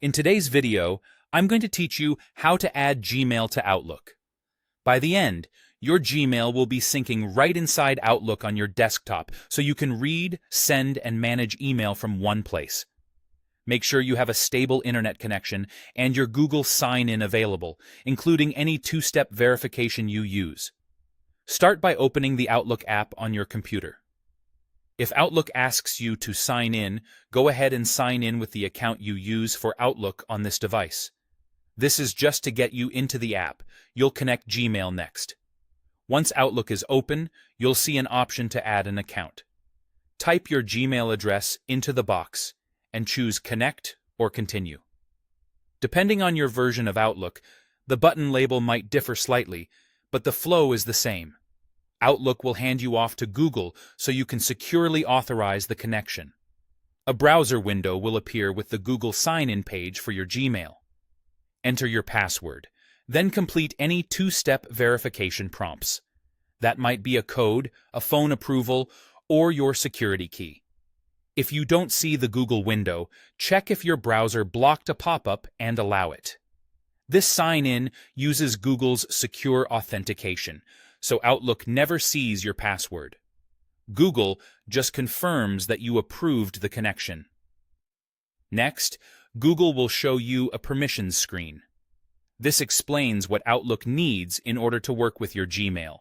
In today's video, I'm going to teach you how to add Gmail to Outlook. By the end, your Gmail will be syncing right inside Outlook on your desktop, so you can read, send, and manage email from one place. Make sure you have a stable internet connection and your Google sign-in available, including any two-step verification you use. Start by opening the Outlook app on your computer. If Outlook asks you to sign in, go ahead and sign in with the account you use for Outlook on this device. This is just to get you into the app. You'll connect Gmail next. Once Outlook is open, you'll see an option to add an account. Type your Gmail address into the box and choose Connect or Continue. Depending on your version of Outlook, the button label might differ slightly, but the flow is the same. Outlook will hand you off to Google so you can securely authorize the connection. A browser window will appear with the Google sign-in page for your Gmail. Enter your password, then complete any two-step verification prompts. That might be a code, a phone approval, or your security key. If you don't see the Google window, check if your browser blocked a pop-up and allow it. This sign-in uses Google's secure authentication, so Outlook never sees your password. Google just confirms that you approved the connection. Next, Google will show you a permissions screen. This explains what Outlook needs in order to work with your Gmail,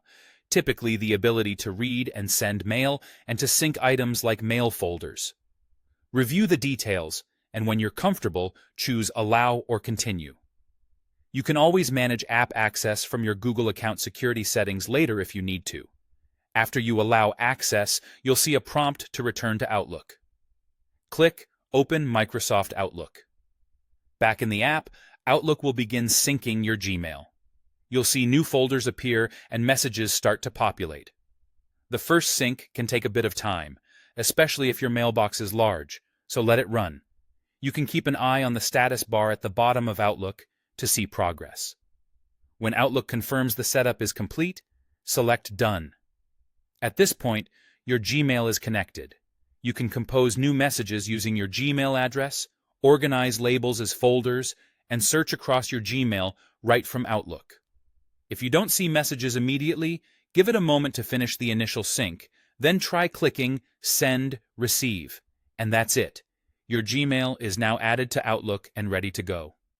typically the ability to read and send mail and to sync items like mail folders. Review the details, and when you're comfortable, choose Allow or Continue. You can always manage app access from your Google account security settings later if you need to. After you allow access, you'll see a prompt to return to Outlook. Click Open Microsoft Outlook. Back in the app, Outlook will begin syncing your Gmail. You'll see new folders appear and messages start to populate. The first sync can take a bit of time, especially if your mailbox is large, so let it run. You can keep an eye on the status bar at the bottom of Outlook to see progress. When Outlook confirms the setup is complete, select Done. At this point, your Gmail is connected. You can compose new messages using your Gmail address, organize labels as folders, and search across your Gmail right from Outlook. If you don't see messages immediately, give it a moment to finish the initial sync, then try clicking Send, Receive, and that's it. Your Gmail is now added to Outlook and ready to go.